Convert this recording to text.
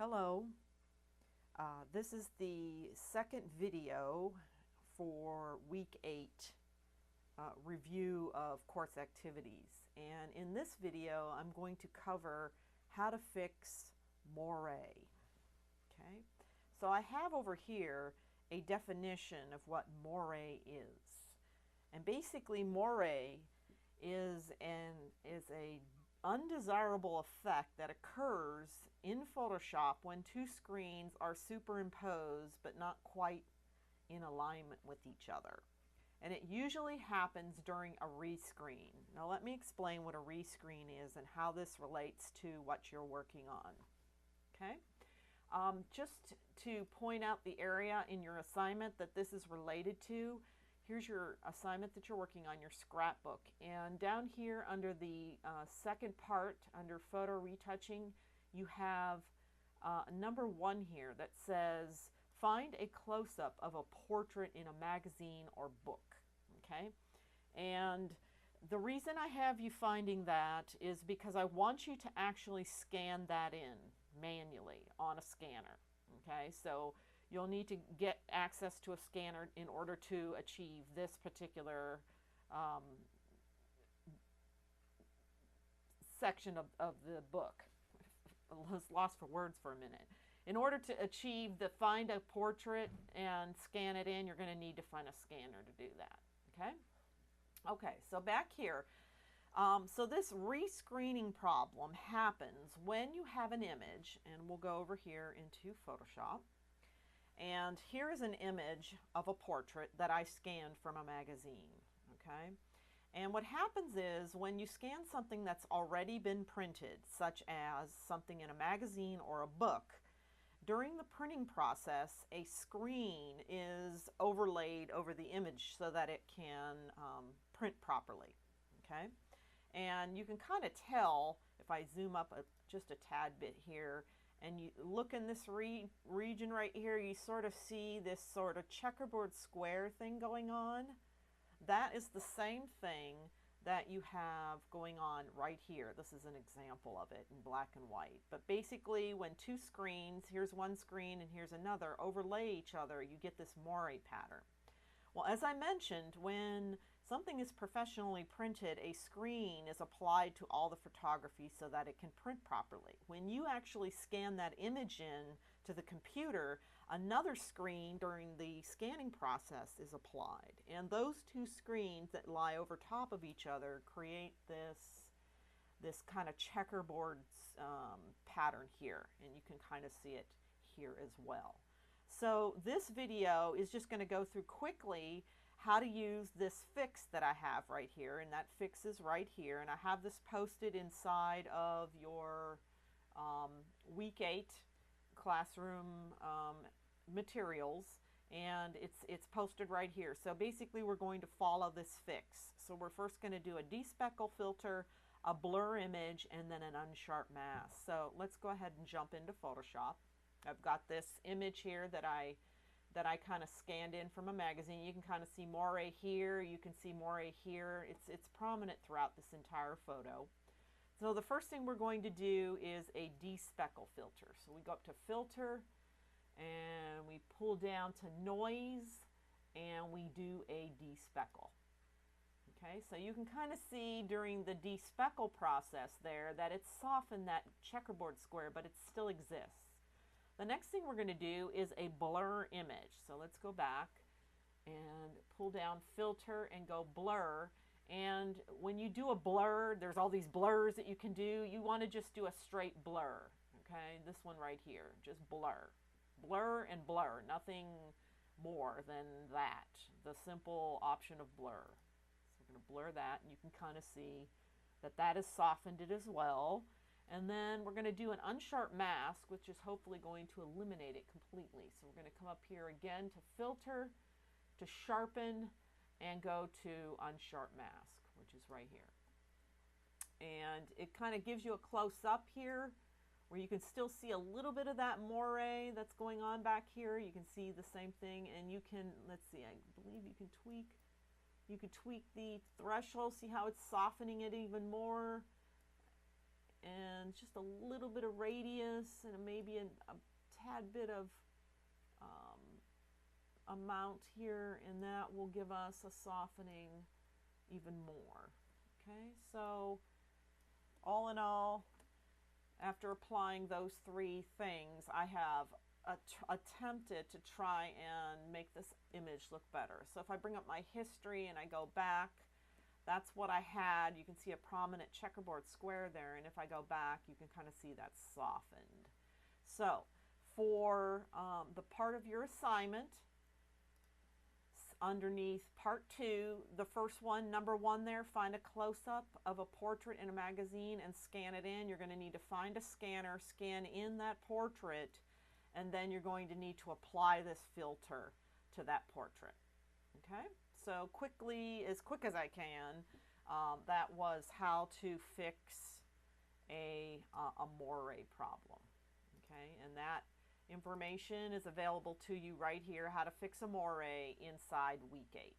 Hello, this is the second video for week 8 review of course activities, and in this video I'm going to cover how to fix moire. Okay, so I have over here a definition of what moire is, and basically moire is a undesirable effect that occurs in Photoshop when two screens are superimposed but not quite in alignment with each other. And it usually happens during a rescreen. Now let me explain what a rescreen is and how this relates to what you're working on. Okay? Just to point out the area in your assignment that this is related to, here's your assignment that you're working on, your scrapbook. And down here under the second part, under photo retouching, you have number 1 here that says, find a close-up of a portrait in a magazine or book. Okay? And the reason I have you finding that is because I want you to actually scan that in manually on a scanner. Okay, so you'll need to get access to a scanner in order to achieve this particular section of the book. I was lost for words for a minute. In order to achieve the find a portrait and scan it in, you're going to need to find a scanner to do that. Okay? Okay, so back here, so this rescreening problem happens when you have an image, and we'll go over here into Photoshop. And here is an image of a portrait that I scanned from a magazine. Okay? And what happens is when you scan something that's already been printed, such as something in a magazine or a book, during the printing process, a screen is overlaid over the image so that it can print properly. Okay? And you can kind of tell, if I zoom up just a tad bit here, and you look in this region right here, you sort of see this sort of checkerboard square thing going on. That is the same thing that you have going on right here. This is an example of it in black and white. But basically, when two screens, here's one screen and here's another, overlay each other, you get this moire pattern. Well, as I mentioned, when something is professionally printed, a screen is applied to all the photography so that it can print properly. When you actually scan that image in to the computer, another screen during the scanning process is applied. And those two screens that lie over top of each other create this kind of checkerboard pattern here. And you can kind of see it here as well. So this video is just going to go through quickly how to use this fix that I have right here, and that fix is right here, and I have this posted inside of your week 8 classroom materials, and it's posted right here. So basically we're going to follow this fix. So we're first going to do a despeckle filter, a blur image, and then an unsharp mask. So let's go ahead and jump into Photoshop. I've got this image here that I kind of scanned in from a magazine. You can kind of see moire here. You can see moire here. It's prominent throughout this entire photo. So the first thing we're going to do is a despeckle filter. So we go up to Filter, and we pull down to Noise, and we do a despeckle. Okay, so you can kind of see during the despeckle process there that it's softened that checkerboard square, but it still exists. The next thing we're going to do is a blur image. So let's go back and pull down Filter and go Blur. And when you do a blur, there's all these blurs that you can do. You want to just do a straight blur. Okay, this one right here, just blur. Blur and blur, nothing more than that. The simple option of blur. So we're going to blur that, and you can kind of see that that has softened it as well. And then we're going to do an unsharp mask, which is hopefully going to eliminate it completely. So we're going to come up here again to Filter, to Sharpen, and go to Unsharp Mask, which is right here. And it kind of gives you a close-up here, where you can still see a little bit of that moire that's going on back here. You can see the same thing, and you can, let's see, I believe you can tweak the threshold, see how it's softening it even more. and just a little bit of radius and maybe a tad bit of amount here, and that will give us a softening even more. Okay, so all in all, after applying those three things, I have attempted to try and make this image look better. So if I bring up my history and I go back, that's what I had. You can see a prominent checkerboard square there, and if I go back, you can kind of see that's softened. So for the part of your assignment, underneath part 2, the first one, number 1 there, find a close-up of a portrait in a magazine and scan it in. You're going to need to find a scanner, scan in that portrait, and then you're going to need to apply this filter to that portrait. Okay, so as quick as I can, that was how to fix a moire problem. Okay, and that information is available to you right here, how to fix a moire inside week 8.